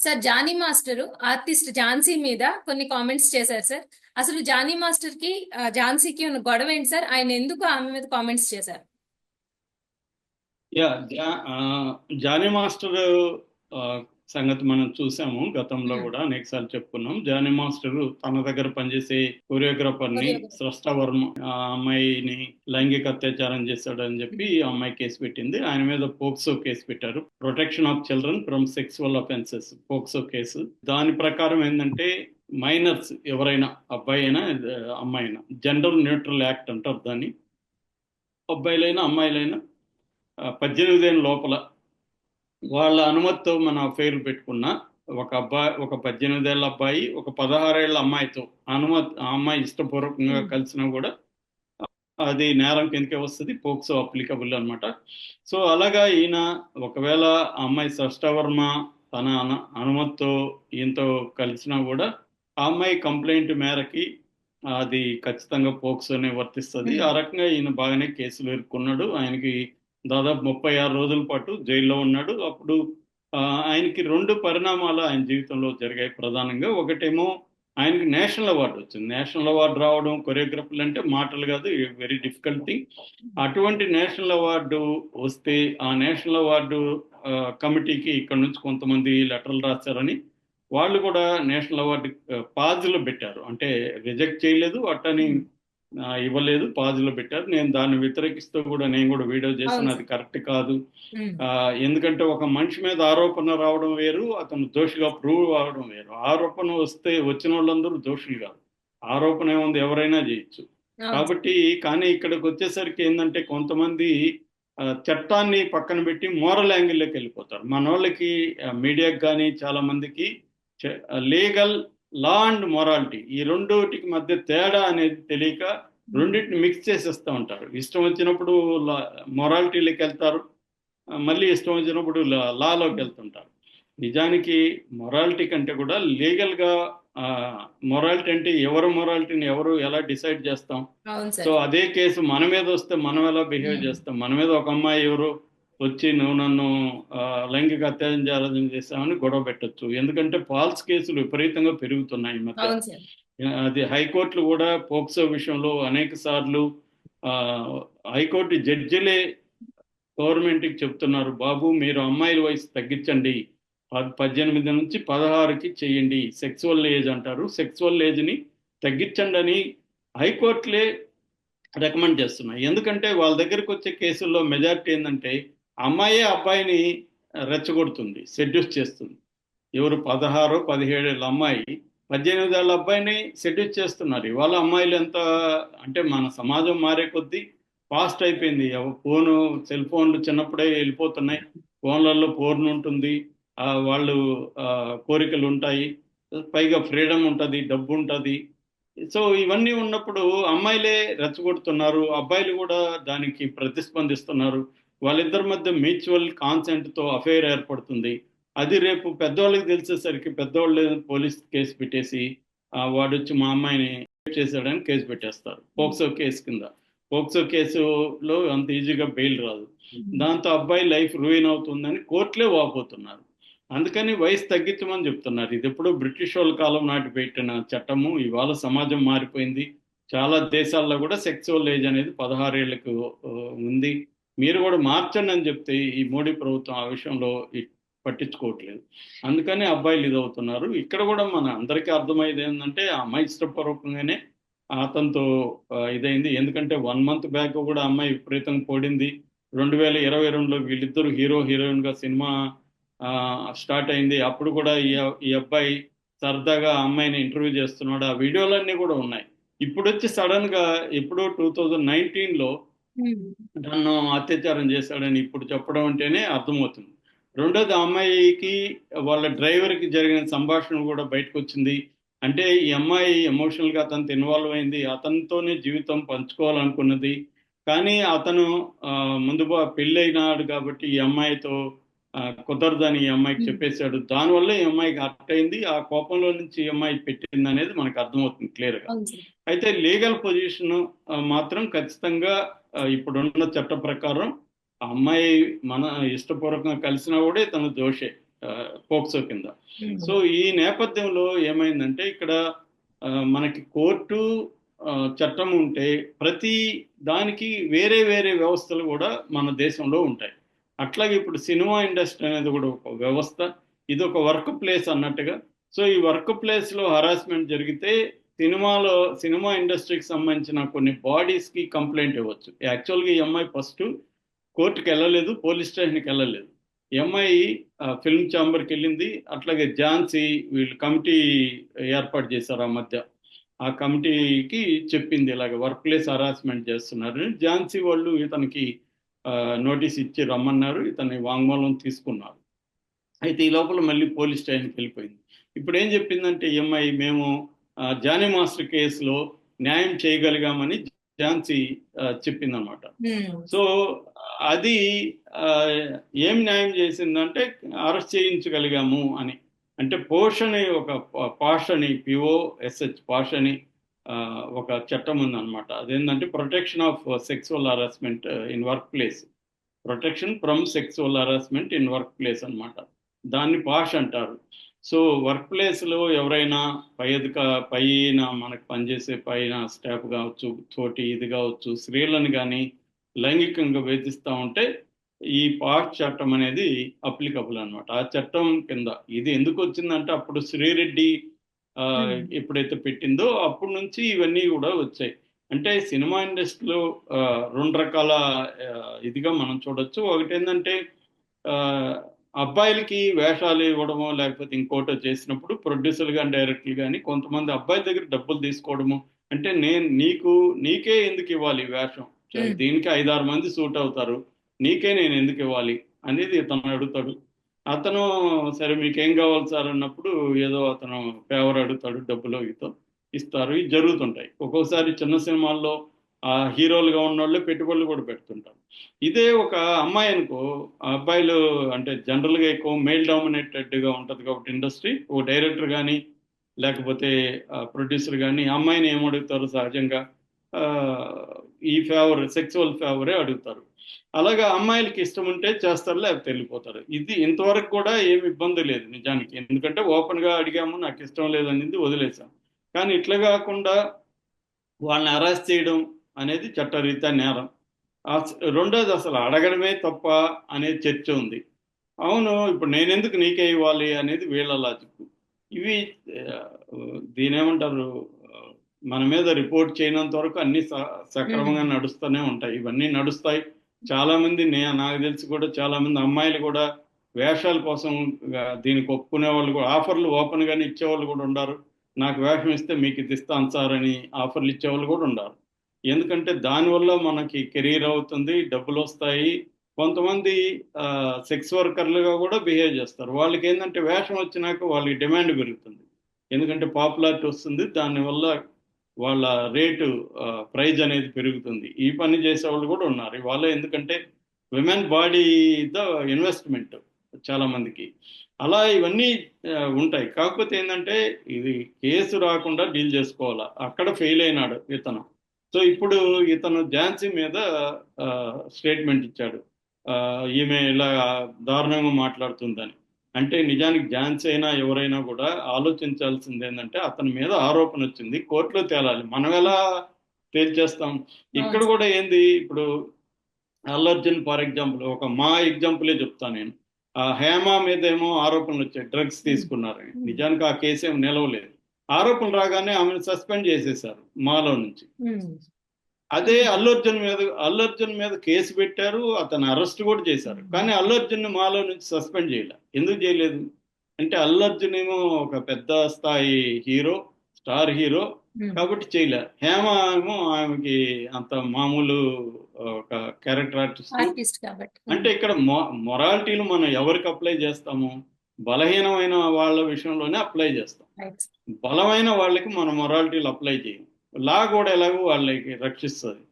Sir Jani master artist Jhansi మీద కొన్ని comments చేశారు సార్. అసలు జానీ మాస్టర్ కి ఝాన్సీకి ఉన్న గొడవ ఏంటి సార్? ఆయన ఎందుకు ఆమె మీద కామెంట్స్ చేశారు? యా జానీ మాస్టర్ ఆ, సంగతి మనం చూసాము గతంలో కూడా అనేకసార్లు చెప్పుకున్నాం. జానీ మాస్టర్ తన దగ్గర పనిచేసే కొరియోగ్రాఫర్ ని స్రష్ట వర్మ ఆ అమ్మాయిని లైంగిక అత్యాచారం చేశాడని చెప్పి ఆ అమ్మాయి కేసు పెట్టింది. ఆయన మీద పోక్సో కేసు పెట్టారు, protection of children from sexual offences POCSO case. దాని ప్రకారం ఏంటంటే మైనర్స్ ఎవరైనా అబ్బాయి అయినా అమ్మాయి అయినా జెండర్ న్యూట్రల్ యాక్ట్ అంటారు దాన్ని. అబ్బాయిలైనా అమ్మాయిలైనా 18 ఏళ్ళ లోపల వాళ్ళ అనుమతితో మన అఫైర్ పెట్టుకున్న ఒక 18 ఏళ్ళ అబ్బాయి ఒక 16 ఏళ్ళ అమ్మాయితో ఆ అమ్మాయి ఇష్టపూర్వకంగా కలిసినా కూడా అది నేరం కిందకే వస్తుంది, పోక్సో అప్లికబుల్ అనమాట. సో అలాగా ఈయన ఒకవేళ ఆ అమ్మాయి సష్టవర్మ తన అనుమతితో ఈయనతో కలిసినా కూడా ఆ అమ్మాయి కంప్లైంట్ మేరకి అది ఖచ్చితంగా పోక్సోనే వర్తిస్తుంది. ఆ రకంగా ఈయన బాగానే కేసులు ఎదుర్కొన్నాడు. ఆయనకి దాదాపు 36 రోజుల పాటు జైల్లో ఉన్నాడు. అప్పుడు ఆయనకి 2 పరిణామాలు ఆయన జీవితంలో జరిగాయి ప్రధానంగా. ఒకటేమో ఆయనకి నేషనల్ అవార్డు వచ్చింది. నేషనల్ అవార్డు రావడం కొరియోగ్రఫర్లు అంటే మాటలు కాదు, వెరీ డిఫికల్ట్ థింగ్. అటువంటి నేషనల్ అవార్డు వస్తే ఆ నేషనల్ అవార్డు కమిటీకి ఇక్కడ నుంచి కొంతమంది లెటర్లు రాశారని వాళ్ళు కూడా నేషనల్ అవార్డు పాజ్లో పెట్టారు. అంటే రిజెక్ట్ చేయలేదు, అట్టని ఇవ్వలేదు, పాజ్లో పెట్టారు. నేను దాన్ని వ్యతిరేకిస్తూ కూడా నేను కూడా వీడియో చేశాను. అది కరెక్ట్ కాదు. ఎందుకంటే ఒక మనిషి మీద ఆరోపణ రావడం వేరు, అతను దోషిగా ప్రూవ్ అవడం వేరు. ఆరోపణ వచ్చిన వాళ్ళందరూ దోషులు కాదు, ఆరోపణ ఏముంది, ఎవరైనా చేయొచ్చు. కాబట్టి కానీ ఇక్కడికి వచ్చేసరికి ఏంటంటే కొంతమంది చట్టాన్ని పక్కన పెట్టి మోరల్ యాంగిల్లోకి వెళ్ళిపోతారు. మన వాళ్ళకి మీడియాకి కానీ చాలా మందికి లీగల్ లా అండ్ మొరాలిటీ ఈ రెండోటికి మధ్య తేడా అనేది తెలియక రెండింటిని మిక్స్ చేసేస్తూ ఉంటారు. ఇష్టం వచ్చినప్పుడు మొరాలిటీలోకి వెళ్తారు, మళ్ళీ ఇష్టం వచ్చినప్పుడు లాలోకి వెళ్తుంటారు. నిజానికి మొరాలిటీ కంటే కూడా లీగల్గా మొరాలిటీ అంటే ఎవరు మొరాలిటీని ఎవరు ఎలా డిసైడ్ చేస్తాం. సో అదే కేసు మన మీద వస్తే మనం ఎలా బిహేవ్ చేస్తాం. మన మీద ఒక అమ్మాయి ఎవరు వచ్చి నువ్వు నన్ను లైంగిక అత్యాచారం చేస్తామని గొడవ పెట్టచ్చు. ఎందుకంటే ఫాల్స్ కేసులు విపరీతంగా పెరుగుతున్నాయి ఈ మధ్య. అది హైకోర్టులు కూడా పోక్సో విషయంలో అనేక సార్లు హైకోర్టు జడ్జిలే గవర్నమెంట్కి చెప్తున్నారు, బాబు మీరు అమ్మాయిల వయసు తగ్గించండి, 18 నుంచి 16కి చేయండి, సెక్సువల్ ఏజ్ అంటారు, సెక్సువల్ ఏజ్ని తగ్గించండి అని హైకోర్టులే రికమెండ్ చేస్తున్నాయి. ఎందుకంటే వాళ్ళ దగ్గరకు వచ్చే కేసుల్లో మెజారిటీ ఏంటంటే అమ్మాయే అబ్బాయిని రెచ్చగొడుతుంది, సెడ్యూస్ చేస్తుంది. ఎవరు 16, 17 ఏళ్ళ అమ్మాయి 18 ఏళ్ళ అబ్బాయిని సెడ్యూస్ చేస్తున్నారు. ఇవాళ అమ్మాయిలు ఎంత అంటే మన సమాజం మారే కొద్దీ ఫాస్ట్ అయిపోయింది. ఫోను సెల్ ఫోన్లు చిన్నప్పుడే వెళ్ళిపోతున్నాయి, ఫోన్లలో పోర్న్ ఉంటుంది, వాళ్ళు కోరికలు ఉంటాయి, పైగా ఫ్రీడమ్ ఉంటుంది, డబ్బు ఉంటుంది. సో ఇవన్నీ ఉన్నప్పుడు అమ్మాయిలే రెచ్చగొడుతున్నారు, అబ్బాయిలు కూడా దానికి ప్రతిస్పందిస్తున్నారు. వాళ్ళిద్దరి మధ్య మ్యూచువల్ కాన్సెంట్తో అఫైర్ ఏర్పడుతుంది. అది రేపు పెద్దవాళ్ళకి తెలిసేసరికి పెద్దవాళ్ళు పోలీస్ కేసు పెట్టేసి వాడు వచ్చి మా అమ్మాయిని చేశాడని కేసు పెట్టేస్తారు, పోక్సో కేసు కింద. పోక్సో కేసులో అంత ఈజీగా బెయిల్ రాదు. దాంతో అబ్బాయి లైఫ్ రూయిన్ అవుతుందని కోర్టులే వాపోతున్నారు. అందుకని వయసు తగ్గించమని చెప్తున్నారు. ఇది ఎప్పుడో బ్రిటిష్ వాళ్ళ కాలం నాటి పెట్టిన చట్టము. ఇవాళ సమాజం మారిపోయింది. చాలా దేశాల్లో కూడా సెక్సువల్ ఏజ్ అనేది 16 ఏళ్ళకు ఉంది. మీరు కూడా మార్చండి అని చెప్తే ఈ మోడీ ప్రభుత్వం ఆ విషయంలో పట్టించుకోవట్లేదు. అందుకని అబ్బాయిలు ఇదవుతున్నారు. ఇక్కడ కూడా మన అందరికీ అర్థమయ్యేది ఏంటంటే ఆ అమ్మాయి ఇష్టపూర్వకంగానే అతనితో ఇదైంది. ఎందుకంటే 1 month బ్యాక్ కూడా అమ్మాయి విపరీతంగా పోడింది. 2022లో వీళ్ళిద్దరూ హీరో హీరోయిన్ గా సినిమా స్టార్ట్ అయింది. అప్పుడు కూడా ఈ అబ్బాయి సరదాగా అమ్మాయిని ఇంటర్వ్యూ చేస్తున్నాడు. ఆ వీడియోలన్నీ కూడా ఉన్నాయి. ఇప్పుడు వచ్చి సడన్ గా ఎప్పుడో 2019లో నన్ను అత్యాచారం చేశాడని ఇప్పుడు చెప్పడం అంటేనే అర్థమవుతుంది. రెండోది, ఆ అమ్మాయికి వాళ్ళ డ్రైవర్కి జరిగిన సంభాషణ కూడా బయటకు వచ్చింది. అంటే ఈ అమ్మాయి ఎమోషనల్గా అతనితో ఇన్వాల్వ్ అయింది, అతనితోనే జీవితం పంచుకోవాలనుకున్నది. కానీ అతను ముందు పెళ్ళైనాడు కాబట్టి ఈ అమ్మాయితో కుదరదని ఈ అమ్మాయికి చెప్పేశాడు. దానివల్ల ఈ అమ్మాయికి హర్ట్ అయింది. ఆ కోపంలో నుంచి ఈ అమ్మాయి పెట్టింది అనేది మనకు అర్థమవుతుంది క్లియర్గా. అయితే లీగల్ పొజిషన్ మాత్రం ఖచ్చితంగా ఇప్పుడున్న చట్ట ప్రకారం ఆ అమ్మాయి మన ఇష్టపూర్వకంగా కలిసినా కూడా తను దోషే. పోక్సో కింద. సో ఈ నేపథ్యంలో ఏమైందంటే ఇక్కడ మనకి కోర్టు చట్టం ఉంటే ప్రతి దానికి వేరే వేరే వ్యవస్థలు కూడా మన దేశంలో ఉంటాయి. అట్లాగే ఇప్పుడు సినిమా ఇండస్ట్రీ అనేది కూడా ఒక వ్యవస్థ, ఇది ఒక వర్క్ ప్లేస్ అన్నట్టుగా. సో ఈ వర్క్ ప్లేస్లో హరాస్మెంట్ జరిగితే సినిమా ఇండస్ట్రీకి సంబంధించిన కొన్ని బాడీస్కి కంప్లైంట్ ఇవ్వచ్చు. యాక్చువల్గా ఈ అమ్మాయి ఫస్ట్ కోర్టుకి వెళ్ళలేదు, పోలీస్ స్టేషన్కి వెళ్ళలేదు. ఈ అమ్మాయి ఫిల్మ్ ఛాంబర్కి వెళ్ళింది. అట్లాగే ఝాన్సీ వీళ్ళు కమిటీ ఏర్పాటు చేశారు ఆ మధ్య. ఆ కమిటీకి చెప్పింది ఇలాగ వర్క్ ప్లేస్ హరాస్మెంట్ చేస్తున్నారు. ఝాన్సీ వాళ్ళు ఇతనికి నోటీస్ ఇచ్చి రమ్మన్నారు, ఇతని వాంగ్మూలం తీసుకున్నారు. అయితే ఈ లోపల మళ్ళీ పోలీస్ స్టేషన్కి వెళ్ళిపోయింది. ఇప్పుడు ఏం చెప్పిందంటే ఈ అమ్మాయి, మేము జానీ మాస్టర్ కేసులో న్యాయం చేయగలిగామని ఝాన్సీ చెప్పిందనమాట. సో అది ఏం న్యాయం చేసిందంటే అరెస్ట్ చేయించగలిగాము అని. అంటే పాష్ అని POSH పాష్ అని ఒక చట్టం ఉందన్నమాట. అదేంటంటే protection of sexual harassment in work place, protection from sexual harassment in work place అనమాట. దాన్ని పాష్ అంటారు. సో వర్క్ ప్లేస్లో ఎవరైనా పైన మనకు పనిచేసే పైన స్టాఫ్ కావచ్చు, తోటి ఇది కావచ్చు, స్త్రీలను కానీ లైంగికంగా వేధిస్తూ ఉంటే ఈ పాష్ చట్టం అనేది అప్లికబుల్ అనమాట. ఆ చట్టం కింద ఇది ఎందుకు వచ్చిందంటే అప్పుడు శ్రీరెడ్డి ఎప్పుడైతే పెట్టిందో అప్పటి నుంచి ఇవన్నీ కూడా వచ్చాయి. అంటే సినిమా ఇండస్ట్రీలో రెండు రకాల ఇదిగా మనం చూడొచ్చు. ఒకటి ఏంటంటే అబ్బాయిలకి వేషాలు ఇవ్వడమో లేకపోతే ఇంకోటో చేసినప్పుడు ప్రొడ్యూసర్లు కానీ డైరెక్టర్లు కానీ కొంతమంది అబ్బాయిల దగ్గర డబ్బులు తీసుకోవడము. అంటే నీకే ఎందుకు ఇవ్వాలి వేషం, దీనికి 5-6 మంది సూట్ అవుతారు, నీకే నేను ఎందుకు ఇవ్వాలి అనేది ఇతను అడుగుతాడు. అతను సరే మీకేం కావాలి సార్ అన్నప్పుడు ఏదో అతను ఫేవర్ అడుగుతాడు, డబ్బులో ఇస్తారు. ఇవి జరుగుతుంటాయి. ఒక్కోసారి చిన్న సినిమాల్లో ఆ హీరోలుగా ఉన్న వాళ్ళే పెట్టుబడులు కూడా పెడుతుంటారు. ఇదే ఒక అమ్మాయి అనుకో, ఆ అబ్బాయిలు అంటే జనరల్గా ఎక్కువ మెయిల్ డామినేటెడ్గా ఉంటుంది కాబట్టి ఇండస్ట్రీ, ఓ డైరెక్టర్ కానీ లేకపోతే ప్రొడ్యూసర్ కానీ అమ్మాయిని ఏమడుగుతారు సహజంగా, ఈ సెక్సువల్ ఫేవరే అడుగుతారు. అలాగా అమ్మాయిలకి ఇష్టం ఉంటే చేస్తారు, లేకపోతే వెళ్ళిపోతారు. ఇది ఇంతవరకు కూడా ఏమి ఇబ్బంది లేదు నిజానికి, ఎందుకంటే ఓపెన్గా అడిగాము, నాకు ఇష్టం లేదనేది వదిలేసాం. కానీ ఇట్లా కాకుండా వాళ్ళని అరెస్ట్ చేయడం అనేది చట్టరీత్యా నేరం. రెండోది అసలు అడగడమే తప్ప అనే చర్చ ఉంది. అవును, ఇప్పుడు నేనెందుకు నీకే ఇవ్వాలి అనేది వీళ్ళ లాజిక్. ఇవి దీనేమంటారు, మన మీద రిపోర్ట్ చేయనంత వరకు అన్ని సక్రమంగా నడుస్తూనే ఉంటాయి. ఇవన్నీ నడుస్తాయి. చాలా మంది నాకు తెలిసి కూడా చాలా మంది అమ్మాయిలు కూడా వేషాల కోసం దీనికి ఒప్పుకునే వాళ్ళు కూడా, ఆఫర్లు ఓపెన్ గానే ఇచ్చేవాళ్ళు కూడా ఉన్నారు. నాకు వేషం ఇస్తే మీకు ఇది ఇస్తాను సార్ అని ఆఫర్లు ఇచ్చేవాళ్ళు కూడా ఉన్నారు. ఎందుకంటే దానివల్ల మనకి కెరీర్ అవుతుంది, డబ్బులు వస్తాయి. కొంతమంది సెక్స్ వర్కర్లుగా కూడా బిహేవ్ చేస్తారు. వాళ్ళకి ఏంటంటే వేషం వచ్చినాక వాళ్ళకి డిమాండ్ పెరుగుతుంది, ఎందుకంటే పాపులారిటీ వస్తుంది, దానివల్ల వాళ్ళ రేటు ప్రైజ్ అనేది పెరుగుతుంది. ఈ పని చేసేవాళ్ళు కూడా ఉన్నారు ఇవాళ. ఎందుకంటే విమెన్ బాడీ ద ఇన్వెస్ట్మెంట్ చాలా మందికి. అలా ఇవన్నీ ఉంటాయి. కాకపోతే ఏంటంటే ఇది కేసు రాకుండా డీల్ చేసుకోవాలా, అక్కడ ఫెయిల్ అయినాడు ఇతను. సో ఇప్పుడు ఇతను ఝాన్సీ మీద స్టేట్మెంట్ ఇచ్చాడు, ఈమె ఇలా దారుణంగా మాట్లాడుతుందని. అంటే నిజానికి ఝాన్సీ అయినా ఎవరైనా కూడా ఆలోచించాల్సింది ఏంటంటే అతని మీద ఆరోపణ వచ్చింది, కోర్టులో తేలాలి. మనం ఎలా తేల్చేస్తాం? ఇక్కడ కూడా ఏంది, ఇప్పుడు అల్లు అర్జున్ ఫర్ ఎగ్జాంపుల్, మా ఎగ్జాంపులే చెప్తాను నేను. హేమ మీద ఏమో ఆరోపణలు వచ్చాయి, డ్రగ్స్ తీసుకున్నారని. నిజానికి ఆ కేసు ఏమి నిలవలేదు. ఆరోపణలు రాగానే ఆమెను సస్పెండ్ చేసేశారు మాలో నుంచి. అదే అల్లు అర్జున్ మీద కేసు పెట్టారు, అతను అరెస్ట్ కూడా చేశారు. కానీ అల్లు అర్జున్ మాలో నుంచి సస్పెండ్ చేయలే. ఎందుకు చేయలేదు అంటే అల్లు అర్జున్ ఏమో ఒక పెద్ద స్థాయి హీరో, స్టార్ హీరో కాబట్టి చేయలే. హేమ ఏమో ఆమెకి అంత మామూలు ఒక క్యారెక్టర్ ఆర్టిస్ట్ కాబట్టి. అంటే ఇక్కడ మొరాలిటీలు మనం ఎవరికి అప్లై చేస్తాము? బలహీనమైన వాళ్ళ విషయంలోనే అప్లై చేస్తాం. బలమైన వాళ్ళకి మనం మొరాలిటీలు అప్లై చేయం. లా కూడా ఎలాగో వాళ్ళకి రక్షిస్తుంది.